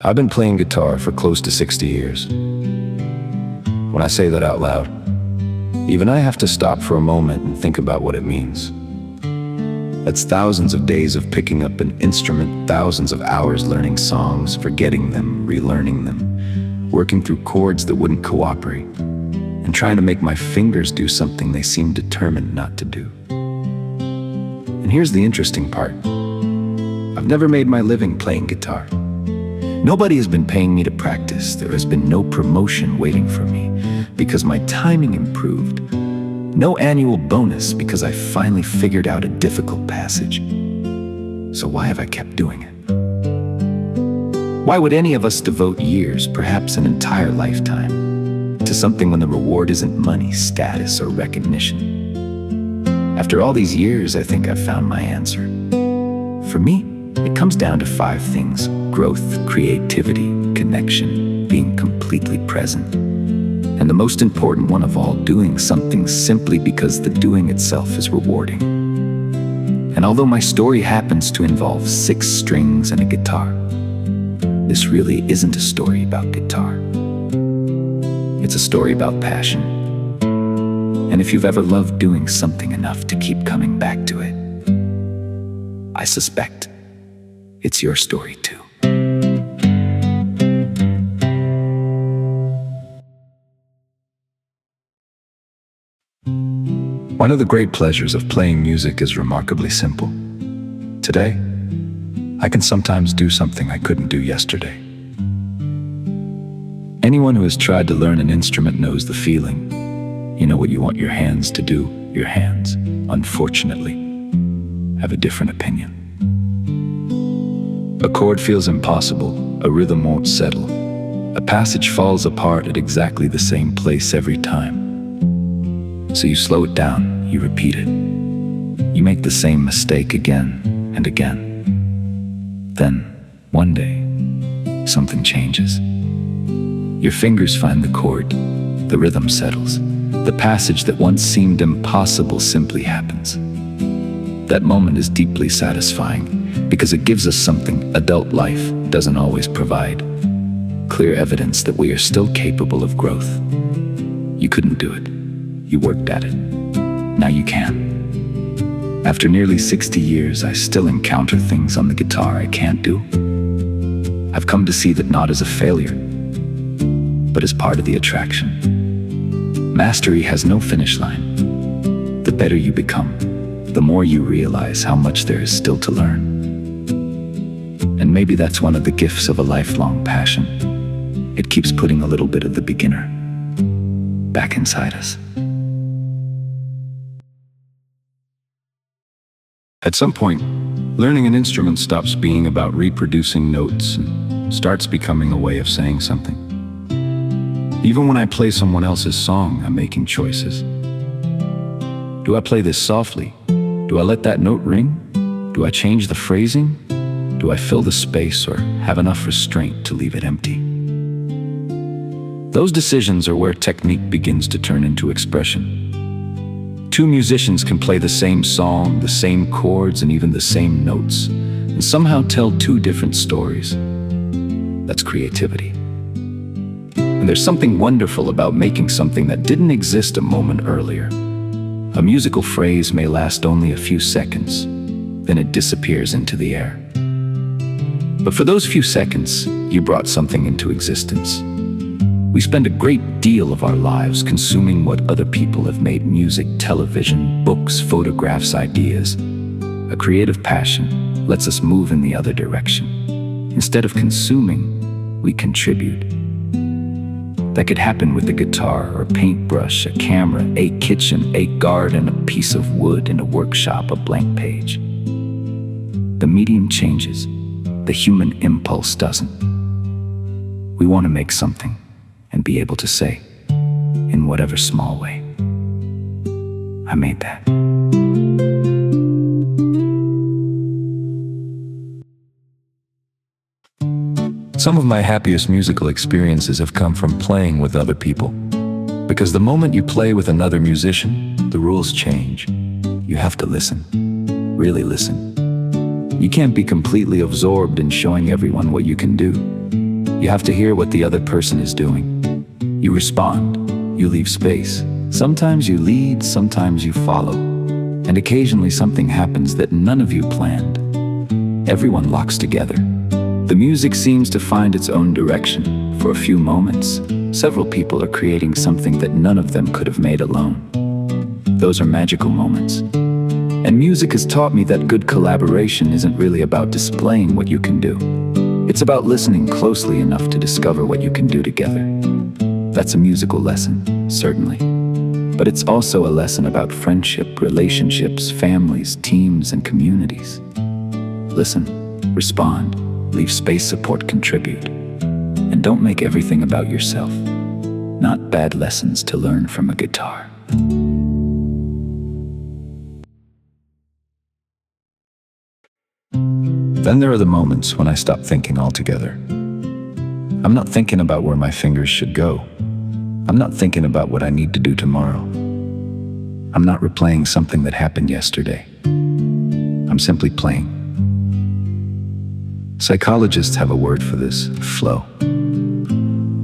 I've been playing guitar for close to 60 years. When I say that out loud, even I have to stop for a moment and think about what it means. That's thousands of days of picking up an instrument, thousands of hours learning songs, forgetting them, relearning them, working through chords that wouldn't cooperate, and trying to make my fingers do something they seemed determined not to do. And here's the interesting part. I've never made my living playing guitar. Nobody has been paying me to practice. There has been no promotion waiting for me because my timing improved. No annual bonus because I finally figured out a difficult passage. So why have I kept doing it? Why would any of us devote years, perhaps an entire lifetime, to something when the reward isn't money, status, or recognition? After all these years, I think I've found my answer. For me, it comes down to 5 things: growth, creativity, connection, being completely present. And the most important one of all, doing something simply because the doing itself is rewarding. And although my story happens to involve 6 strings and a guitar, this really isn't a story about guitar. It's a story about passion. And if you've ever loved doing something enough to keep coming back to it, I suspect it's your story too. One of the great pleasures of playing music is remarkably simple. Today, I can sometimes do something I couldn't do yesterday. Anyone who has tried to learn an instrument knows the feeling. You know what you want your hands to do. Your hands, unfortunately, have a different opinion. A chord feels impossible, a rhythm won't settle. A passage falls apart at exactly the same place every time. So you slow it down, you repeat it. You make the same mistake again and again. Then, one day, something changes. Your fingers find the chord, the rhythm settles. The passage that once seemed impossible simply happens. That moment is deeply satisfying because it gives us something adult life doesn't always provide. Clear evidence that we are still capable of growth. You couldn't do it. You worked at it. Now you can. After nearly 60 years, I still encounter things on the guitar I can't do. I've come to see that not as a failure, but as part of the attraction. Mastery has no finish line. The better you become, the more you realize how much there is still to learn. And maybe that's one of the gifts of a lifelong passion. It keeps putting a little bit of the beginner back inside us. At some point, learning an instrument stops being about reproducing notes and starts becoming a way of saying something. Even when I play someone else's song, I'm making choices. Do I play this softly? Do I let that note ring? Do I change the phrasing? Do I fill the space or have enough restraint to leave it empty? Those decisions are where technique begins to turn into expression. 2 musicians can play the same song, the same chords, and even the same notes, and somehow tell 2 different stories. That's creativity. And there's something wonderful about making something that didn't exist a moment earlier. A musical phrase may last only a few seconds, then it disappears into the air. But for those few seconds, you brought something into existence. We spend a great deal of our lives consuming what other people have made: music, television, books, photographs, ideas. A creative passion lets us move in the other direction. Instead of consuming, we contribute. That could happen with a guitar or a paintbrush, a camera, a kitchen, a garden, a piece of wood, in a workshop, a blank page. The medium changes, the human impulse doesn't. We want to make something and be able to say, in whatever small way, I made that. Some of my happiest musical experiences have come from playing with other people. Because the moment you play with another musician, the rules change. You have to listen, really listen. You can't be completely absorbed in showing everyone what you can do. You have to hear what the other person is doing. You respond. You leave space. Sometimes you lead, sometimes you follow. And occasionally something happens that none of you planned. Everyone locks together. The music seems to find its own direction. For a few moments, several people are creating something that none of them could have made alone. Those are magical moments. And music has taught me that good collaboration isn't really about displaying what you can do. It's about listening closely enough to discover what you can do together. That's a musical lesson, certainly. But it's also a lesson about friendship, relationships, families, teams, and communities. Listen, respond, leave space, support, contribute. And don't make everything about yourself. Not bad lessons to learn from a guitar. Then there are the moments when I stop thinking altogether. I'm not thinking about where my fingers should go. I'm not thinking about what I need to do tomorrow. I'm not replaying something that happened yesterday. I'm simply playing. Psychologists have a word for this: flow.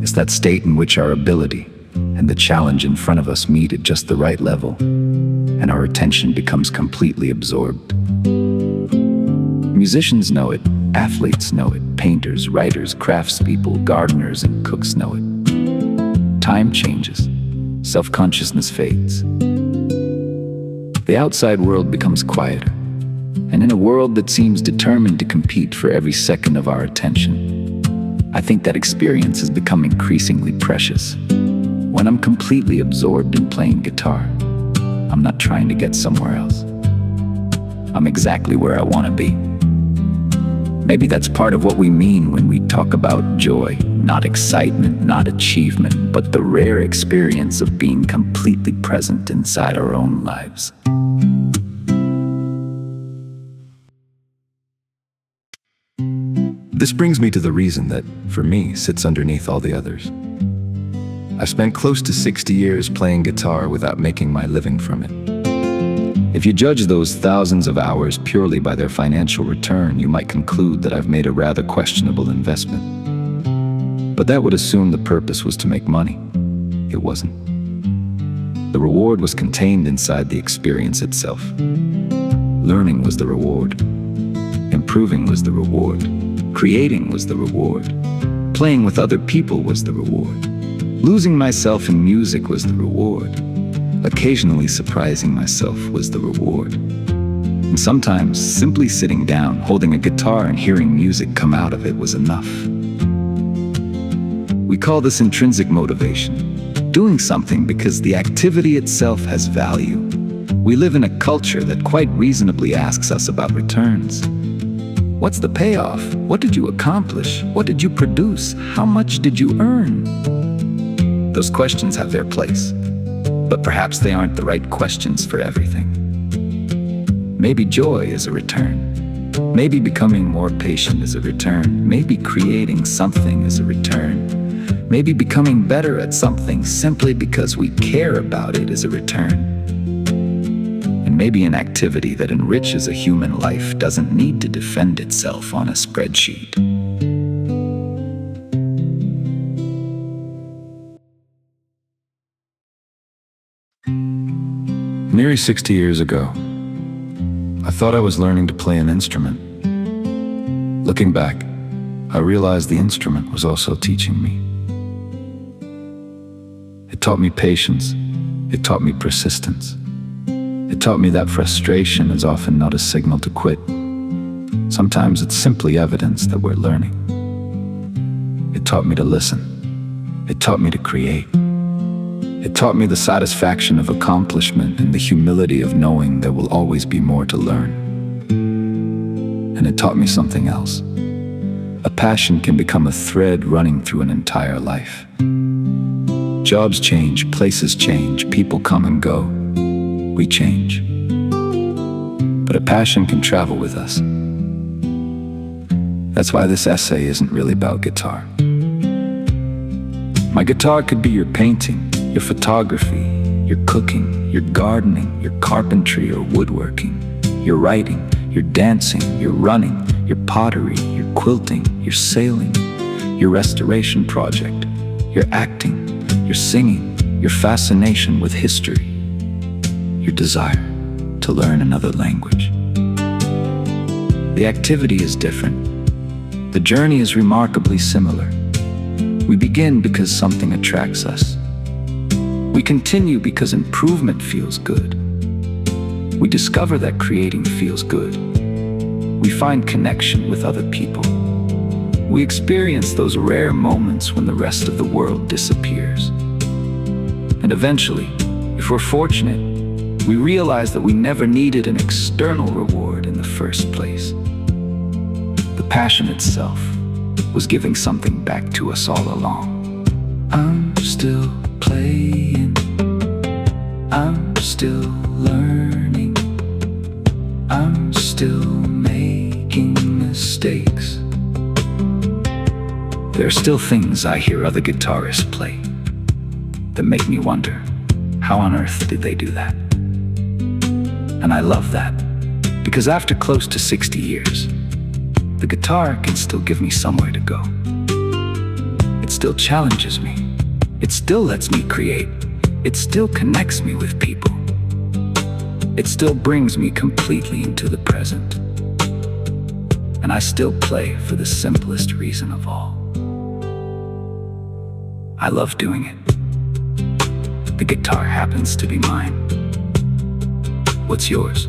It's that state in which our ability and the challenge in front of us meet at just the right level, and our attention becomes completely absorbed. Musicians know it, athletes know it, painters, writers, craftspeople, gardeners, and cooks know it. Time changes, self-consciousness fades. The outside world becomes quieter, and in a world that seems determined to compete for every second of our attention, I think that experience has become increasingly precious. When I'm completely absorbed in playing guitar, I'm not trying to get somewhere else. I'm exactly where I want to be. Maybe that's part of what we mean when we talk about joy, not excitement, not achievement, but the rare experience of being completely present inside our own lives. This brings me to the reason that, for me, sits underneath all the others. I've spent close to 60 years playing guitar without making my living from it. If you judge those thousands of hours purely by their financial return, you might conclude that I've made a rather questionable investment. But that would assume the purpose was to make money. It wasn't. The reward was contained inside the experience itself. Learning was the reward. Improving was the reward. Creating was the reward. Playing with other people was the reward. Losing myself in music was the reward. Occasionally surprising myself was the reward. And sometimes simply sitting down, holding a guitar and hearing music come out of it was enough. We call this intrinsic motivation, doing something because the activity itself has value. We live in a culture that quite reasonably asks us about returns. What's the payoff? What did you accomplish? What did you produce? How much did you earn? Those questions have their place. But perhaps they aren't the right questions for everything. Maybe joy is a return. Maybe becoming more patient is a return. Maybe creating something is a return. Maybe becoming better at something simply because we care about it is a return. And maybe an activity that enriches a human life doesn't need to defend itself on a spreadsheet. Nearly 60 years ago, I thought I was learning to play an instrument. Looking back, I realized the instrument was also teaching me. It taught me patience. It taught me persistence. It taught me that frustration is often not a signal to quit. Sometimes it's simply evidence that we're learning. It taught me to listen. It taught me to create. It taught me the satisfaction of accomplishment and the humility of knowing there will always be more to learn. And it taught me something else. A passion can become a thread running through an entire life. Jobs change, places change, people come and go. We change. But a passion can travel with us. That's why this essay isn't really about guitar. My guitar could be your painting, your photography, your cooking, your gardening, your carpentry or woodworking, your writing, your dancing, your running, your pottery, your quilting, your sailing, your restoration project, your acting, your singing, your fascination with history, your desire to learn another language. The activity is different. The journey is remarkably similar. We begin because something attracts us. We continue because improvement feels good. We discover that creating feels good. We find connection with other people. We experience those rare moments when the rest of the world disappears. And eventually, if we're fortunate, we realize that we never needed an external reward in the first place. The passion itself was giving something back to us all along. I'm still playing, I'm still learning, I'm still making mistakes. There are still things I hear other guitarists play that make me wonder, how on earth did they do that? And I love that, because after close to 60 years, the guitar can still give me somewhere to go. It still challenges me. It still lets me create. It still connects me with people. It still brings me completely into the present. And I still play for the simplest reason of all. I love doing it. The guitar happens to be mine. What's yours?